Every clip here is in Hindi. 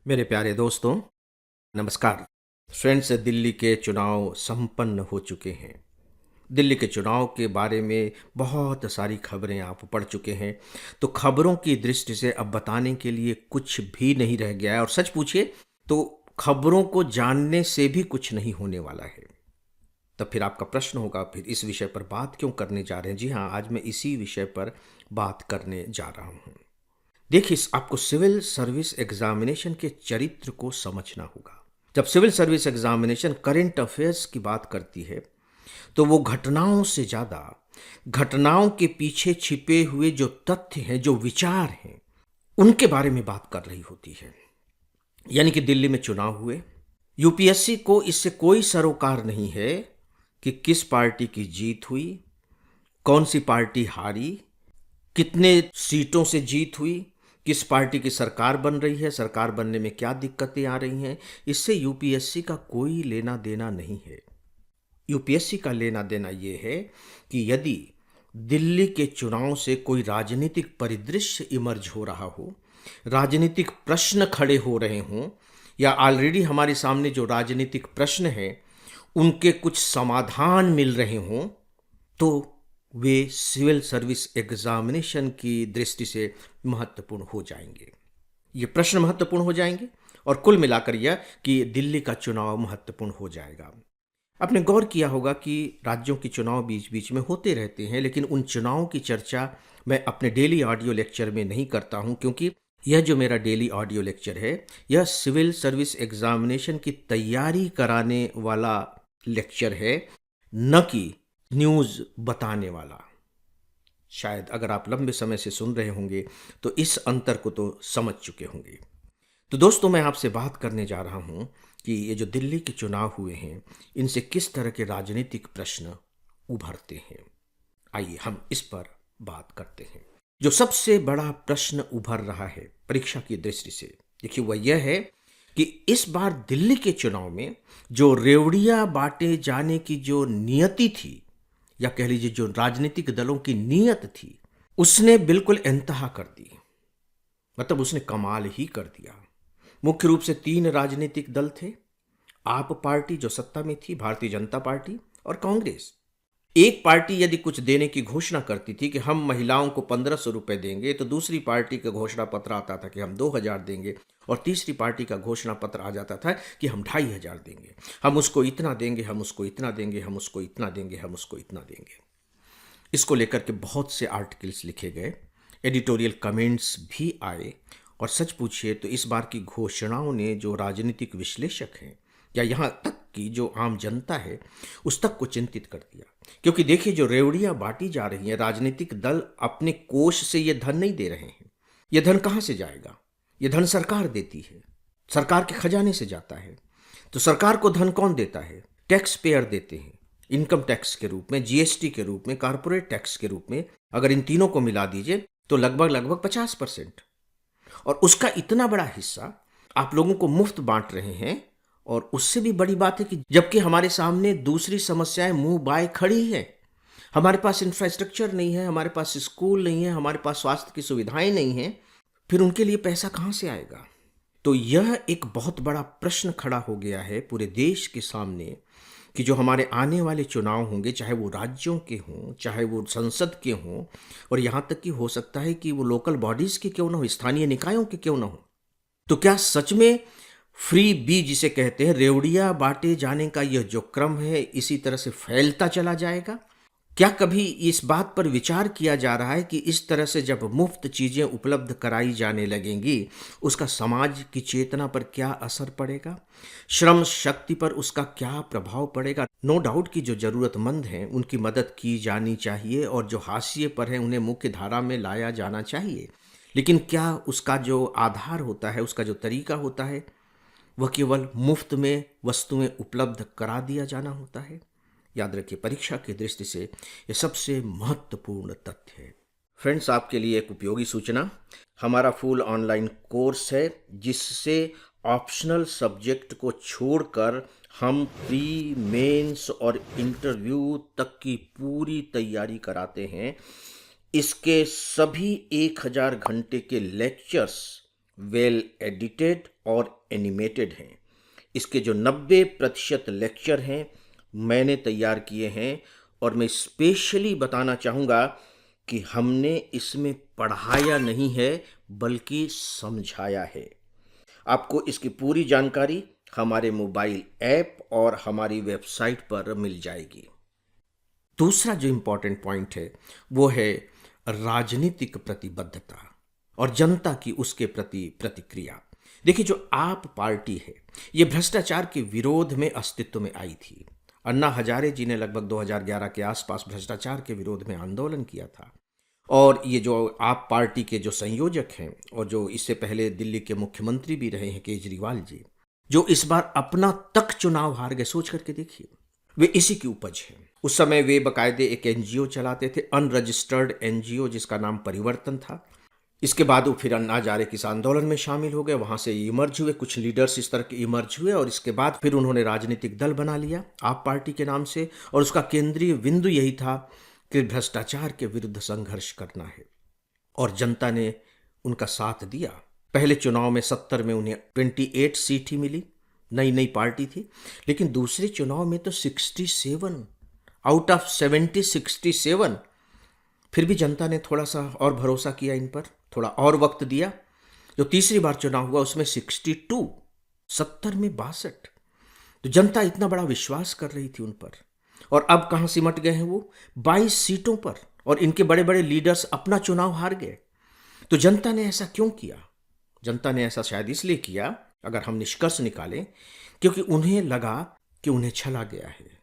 मेरे प्यारे दोस्तों, नमस्कार। फ्रेंड्स, दिल्ली के चुनाव संपन्न हो चुके हैं। दिल्ली के चुनाव के बारे में बहुत सारी खबरें आप पढ़ चुके हैं। तो खबरों की दृष्टि से अब बताने के लिए कुछ भी नहीं रह गया है, और सच पूछिए तो खबरों को जानने से भी कुछ नहीं होने वाला है। तब फिर आपका प्रश्न होगा, फिर इस विषय पर बात क्यों करने जा रहे हैं? जी हाँ, आज मैं इसी विषय पर बात करने जा रहा हूँ। देखिए, आपको सिविल सर्विस एग्जामिनेशन के चरित्र को समझना होगा। जब civil service examination current affairs की बात करती है, तो वो घटनाओं से ज्यादा घटनाओं के पीछे छिपे हुए जो तथ्य हैं, जो विचार हैं, उनके बारे में बात कर रही होती है। यानी कि दिल्ली में चुनाव हुए, यूपीएससी को इससे कोई सरोकार नहीं है कि किस पार्टी की जीत हुई, कौन सी पार्टी हारी, कितने सीटों से जीत हुई, किस पार्टी की सरकार बन रही है, सरकार बनने में क्या दिक्कतें आ रही हैं। इससे यूपीएससी का कोई लेना देना नहीं है। यूपीएससी का लेना देना यह है कि यदि दिल्ली के चुनाव से कोई राजनीतिक परिदृश्य इमर्ज हो रहा हो, राजनीतिक प्रश्न खड़े हो रहे हों, या ऑलरेडी हमारे सामने जो राजनीतिक प्रश्न हैं उनके कुछ समाधान मिल रहे हों, तो वे सिविल सर्विस एग्जामिनेशन की दृष्टि से महत्वपूर्ण हो जाएंगे। ये प्रश्न महत्वपूर्ण हो जाएंगे, और कुल मिलाकर यह कि दिल्ली का चुनाव महत्वपूर्ण हो जाएगा। आपने गौर किया होगा कि राज्यों के चुनाव बीच बीच में होते रहते हैं, लेकिन उन चुनावों की चर्चा मैं अपने डेली ऑडियो लेक्चर में नहीं करता हूं, क्योंकि यह जो मेरा डेली ऑडियो लेक्चर है, यह सिविल सर्विस एग्जामिनेशन की तैयारी कराने वाला लेक्चर है, न कि न्यूज़ बताने वाला। शायद अगर आप लंबे समय से सुन रहे होंगे तो इस अंतर को तो समझ चुके होंगे। तो दोस्तों, मैं आपसे बात करने जा रहा हूं कि ये जो दिल्ली के चुनाव हुए हैं, इनसे किस तरह के राजनीतिक प्रश्न उभरते हैं। आइए हम इस पर बात करते हैं। जो सबसे बड़ा प्रश्न उभर रहा है परीक्षा की दृष्टि से, देखिए, वह यह है कि इस बार दिल्ली के चुनाव में जो रेवड़िया बांटे जाने की जो नियति थी, या कह लीजिए जो राजनीतिक दलों की नीयत थी, उसने बिल्कुल इंतहा कर दी। मतलब उसने कमाल ही कर दिया। मुख्य रूप से तीन राजनीतिक दल थे। आप पार्टी जो सत्ता में थी, भारतीय जनता पार्टी, और कांग्रेस। एक पार्टी यदि कुछ देने की घोषणा करती थी कि हम महिलाओं को 1500 रुपए देंगे, तो दूसरी पार्टी का घोषणा पत्र आता था कि हम 2000 देंगे, और तीसरी पार्टी का घोषणा पत्र आ जाता था कि हम 2500 देंगे, हम उसको इतना देंगे, हम उसको इतना देंगे, हम उसको इतना देंगे, हम उसको इतना देंगे। इसको लेकर के बहुत से आर्टिकल्स लिखे गए, एडिटोरियल कमेंट्स भी आए, और सच पूछिए तो इस बार की घोषणाओं ने जो राजनीतिक विश्लेषक हैं, या यहाँ तक कि जो आम जनता है, उस तक को चिंतित कर दिया। क्योंकि देखिए, जो रेवड़ियां बांटी जा रही हैं, राजनीतिक दल अपने कोष से ये धन नहीं दे रहे हैं। ये धन कहाँ से जाएगा? ये धन सरकार देती है, सरकार के खजाने से जाता है। तो सरकार को धन कौन देता है? टैक्स पेयर देते हैं, इनकम टैक्स के रूप में, जीएसटी के रूप में, कारपोरेट टैक्स के रूप में। अगर इन तीनों को मिला दीजिए तो लगभग लगभग 50%। और उसका इतना बड़ा हिस्सा आप लोगों को मुफ्त बांट रहे हैं। और उससे भी बड़ी बात है कि जबकि हमारे सामने दूसरी समस्याएं मुंह बाय खड़ी हैं। हमारे पास इंफ्रास्ट्रक्चर नहीं है, हमारे पास स्कूल नहीं है, हमारे पास स्वास्थ्य की सुविधाएं नहीं हैं, फिर उनके लिए पैसा कहां से आएगा? तो यह एक बहुत बड़ा प्रश्न खड़ा हो गया है पूरे देश के सामने कि जो हमारे आने वाले चुनाव होंगे, चाहे वो राज्यों के हों, चाहे वो संसद के हों, और यहां तक कि हो सकता है कि वो लोकल बॉडीज के क्यों ना हो, स्थानीय निकायों के क्यों ना हो, तो क्या सच में फ्री बी जिसे कहते हैं, रेवड़िया बांटे जाने का यह जो क्रम है, इसी तरह से फैलता चला जाएगा? क्या कभी इस बात पर विचार किया जा रहा है कि इस तरह से जब मुफ्त चीजें उपलब्ध कराई जाने लगेंगी, उसका समाज की चेतना पर क्या असर पड़ेगा? श्रम शक्ति पर उसका क्या प्रभाव पड़ेगा? नो डाउट कि जो जरूरतमंद हैं उनकी मदद की जानी चाहिए, और जो हाशिए पर हैं उन्हें मुख्य धारा में लाया जाना चाहिए। लेकिन क्या उसका जो आधार होता है, उसका जो तरीका होता है, वह केवल मुफ्त में वस्तुएं उपलब्ध करा दिया जाना होता है? याद रखिए, परीक्षा की दृष्टि से यह सबसे महत्वपूर्ण तथ्य है। फ्रेंड्स, आपके लिए एक उपयोगी सूचना, हमारा फुल ऑनलाइन कोर्स है जिससे ऑप्शनल सब्जेक्ट को छोड़कर हम प्री, मेंस और इंटरव्यू तक की पूरी तैयारी कराते हैं। इसके सभी 1000 घंटे के लेक्चर्स वेल एडिटेड और एनिमेटेड हैं। इसके जो 90% लेक्चर हैं मैंने तैयार किए हैं, और मैं स्पेशली बताना चाहूँगा कि हमने इसमें पढ़ाया नहीं है बल्कि समझाया है। आपको इसकी पूरी जानकारी हमारे मोबाइल ऐप और हमारी वेबसाइट पर मिल जाएगी। दूसरा जो इम्पोर्टेंट पॉइंट है वो है राजनीतिक प्रतिबद्धता और जनता की उसके प्रति प्रतिक्रिया। देखिए, जो आप पार्टी है ये भ्रष्टाचार के विरोध में अस्तित्व में आई थी। अन्ना हजारे जी ने लगभग 2011 के आसपास भ्रष्टाचार के विरोध में आंदोलन किया था, और ये जो आप पार्टी के जो संयोजक हैं और जो इससे पहले दिल्ली के मुख्यमंत्री भी रहे हैं केजरीवाल जी, जो इस बार अपना तक चुनाव हार गए, सोच करके देखिए, वे इसी की उपज है। उस समय वे बाकायदे एक एनजीओ चलाते थे, अनरजिस्टर्ड एनजीओ, जिसका नाम परिवर्तन था। इसके बाद वो फिर अन्ना हजारे किस आंदोलन में शामिल हो गए, वहां से इमर्ज हुए, कुछ लीडर्स इस तरह के इमर्ज हुए, और इसके बाद फिर उन्होंने राजनीतिक दल बना लिया आप पार्टी के नाम से, और उसका केंद्रीय बिंदु यही था कि भ्रष्टाचार के विरुद्ध संघर्ष करना है, और जनता ने उनका साथ दिया। पहले चुनाव में 70 में उन्हें 28 सीट ही मिली, नई नई पार्टी थी, लेकिन दूसरे चुनाव में तो 67 आउट ऑफ 70 67। फिर भी जनता ने थोड़ा सा और भरोसा किया इन पर, थोड़ा और वक्त दिया। जो तीसरी बार चुनाव हुआ उसमें 62, 70 में 62। तो जनता इतना बड़ा विश्वास कर रही थी उन पर, और अब कहां सिमट गए हैं वो 22 सीटों पर, और इनके बड़े बड़े लीडर्स अपना चुनाव हार गए। तो जनता ने ऐसा क्यों किया? जनता ने ऐसा शायद इसलिए किया, अगर हम निष्कर्ष निकालें, क्योंकि उन्हें लगा कि उन्हें छला गया है।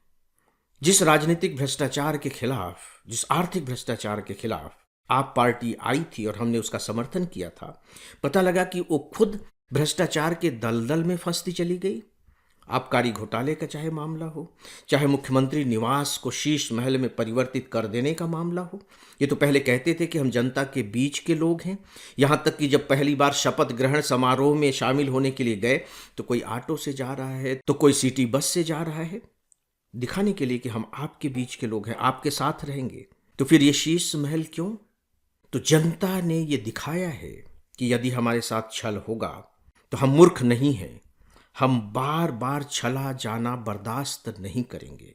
जिस राजनीतिक भ्रष्टाचार के खिलाफ, जिस आर्थिक भ्रष्टाचार के खिलाफ आप पार्टी आई थी और हमने उसका समर्थन किया था, पता लगा कि वो खुद भ्रष्टाचार के दलदल में फंसती चली गई। आबकारी घोटाले का चाहे मामला हो, चाहे मुख्यमंत्री निवास को शीश महल में परिवर्तित कर देने का मामला हो। ये तो पहले कहते थे कि हम जनता के बीच के लोग हैं, यहां तक कि जब पहली बार शपथ ग्रहण समारोह में शामिल होने के लिए गए तो कोई ऑटो से जा रहा है, तो कोई सिटी बस से जा रहा है, दिखाने के लिए कि हम आपके बीच के लोग हैं, आपके साथ रहेंगे। तो फिर ये शीश महल क्यों? तो जनता ने ये दिखाया है कि यदि हमारे साथ छल होगा तो हम मूर्ख नहीं हैं, हम बार बार छला जाना बर्दाश्त नहीं करेंगे।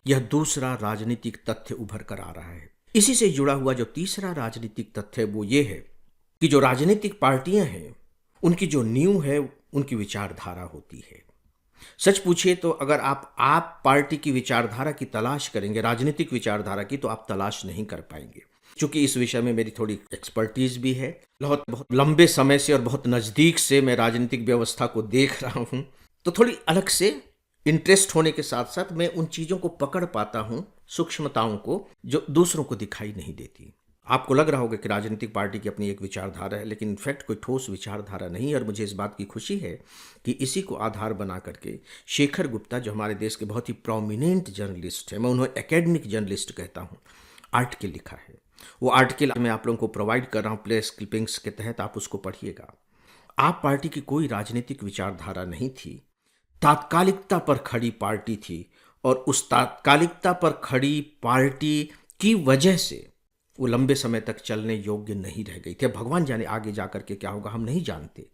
यह दूसरा राजनीतिक तथ्य उभर कर आ रहा है। इसी से जुड़ा हुआ जो तीसरा राजनीतिक तथ्य है वो ये है कि जो राजनीतिक पार्टियां हैं उनकी जो नींव है उनकी विचारधारा होती है। सच पूछिए तो अगर आप पार्टी की विचारधारा की तलाश करेंगे, राजनीतिक विचारधारा की, तो आप तलाश नहीं कर पाएंगे। चूंकि इस विषय में मेरी थोड़ी एक्सपर्टीज भी है, बहुत लंबे समय से और बहुत नज़दीक से मैं राजनीतिक व्यवस्था को देख रहा हूं, तो थोड़ी अलग से इंटरेस्ट होने के साथ साथ मैं उन चीज़ों को पकड़ पाता हूं, सूक्ष्मताओं को, जो दूसरों को दिखाई नहीं देती। आपको लग रहा होगा कि राजनीतिक पार्टी की अपनी एक विचारधारा है, लेकिन इनफैक्ट कोई ठोस विचारधारा नहीं है। और मुझे इस बात की खुशी है कि इसी को आधार बना करके शेखर गुप्ता, जो हमारे देश के बहुत ही प्रोमिनेंट जर्नलिस्ट है, मैं उन्हें एकेडमिक जर्नलिस्ट कहता हूँ, आर्टिकल लिखा है। वो आर्टिकल मैं आप लोगों को प्रोवाइड कर रहा हूँ प्लेस क्लिपिंग्स के तहत, आप उसको पढ़िएगा। आप पार्टी की कोई राजनीतिक विचारधारा नहीं थी, तात्कालिकता पर खड़ी पार्टी थी, और उस तात्कालिकता पर खड़ी पार्टी की वजह से वो लंबे समय तक चलने योग्य नहीं रह गई थी। भगवान जाने आगे जाकर के क्या होगा, हम नहीं जानते,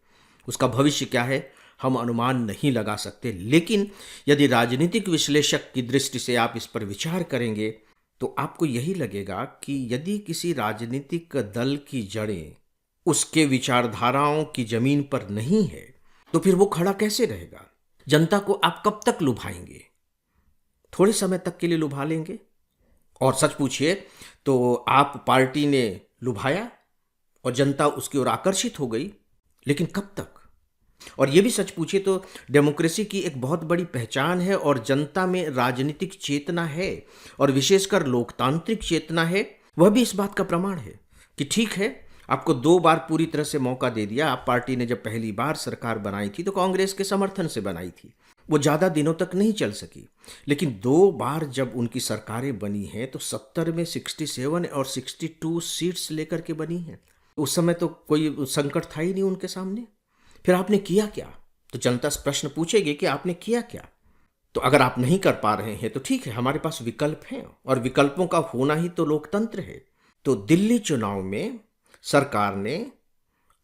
उसका भविष्य क्या है हम अनुमान नहीं लगा सकते। लेकिन यदि राजनीतिक विश्लेषक की दृष्टि से आप इस पर विचार करेंगे तो आपको यही लगेगा कि यदि किसी राजनीतिक दल की जड़ें उसके विचारधाराओं की जमीन पर नहीं है तो फिर वो खड़ा कैसे रहेगा? जनता को आप कब तक लुभाएंगे? थोड़े समय तक के लिए लुभा लेंगे, और सच पूछिए तो आप पार्टी ने लुभाया और जनता उसकी ओर आकर्षित हो गई, लेकिन कब तक? और ये भी सच पूछिए तो डेमोक्रेसी की एक बहुत बड़ी पहचान है, और जनता में राजनीतिक चेतना है, और विशेषकर लोकतांत्रिक चेतना है। वह भी इस बात का प्रमाण है कि ठीक है, आपको 2 बार पूरी तरह से मौका दे दिया। आप पार्टी ने जब पहली बार सरकार बनाई थी तो कांग्रेस के समर्थन से बनाई थी, वो ज़्यादा दिनों तक नहीं चल सकी, लेकिन 2 बार जब उनकी सरकारें बनी हैं तो 70 में 67 और 62 सीट्स लेकर के बनी हैं। उस समय तो कोई संकट था ही नहीं उनके सामने। फिर आपने किया क्या? तो जनता प्रश्न पूछेगी कि आपने किया क्या? तो अगर आप नहीं कर पा रहे हैं तो ठीक है, हमारे पास विकल्प हैं, और विकल्पों का होना ही तो लोकतंत्र है। तो दिल्ली चुनाव में सरकार ने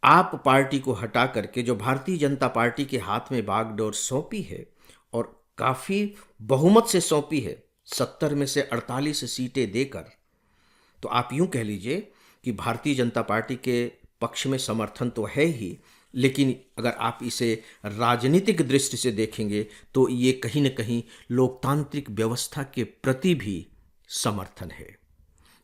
आप पार्टी को हटा करके जो भारतीय जनता पार्टी के हाथ में बागडोर सौंपी है और काफ़ी बहुमत से सौंपी है, 70 में से 48 सीटें देकर, तो आप यूं कह लीजिए कि भारतीय जनता पार्टी के पक्ष में समर्थन तो है ही, लेकिन अगर आप इसे राजनीतिक दृष्टि से देखेंगे तो ये कहीं न कहीं लोकतांत्रिक व्यवस्था के प्रति भी समर्थन है।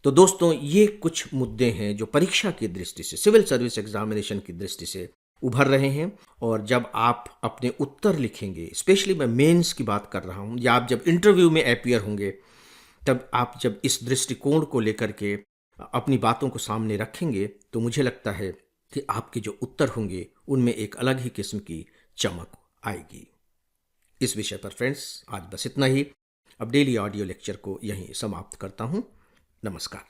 तो दोस्तों, ये कुछ मुद्दे हैं जो परीक्षा की दृष्टि से, सिविल सर्विस एग्जामिनेशन की दृष्टि से उभर रहे हैं। और जब आप अपने उत्तर लिखेंगे, स्पेशली मैं मेंस की बात कर रहा हूँ, या आप जब इंटरव्यू में अपीयर होंगे, तब आप जब इस दृष्टिकोण को लेकर के अपनी बातों को सामने रखेंगे, तो मुझे लगता है कि आपके जो उत्तर होंगे उनमें एक अलग ही किस्म की चमक आएगी। इस विषय पर फ्रेंड्स आज बस इतना ही। अब डेली ऑडियो लेक्चर को यहीं समाप्त करता हूँ। नमस्कार।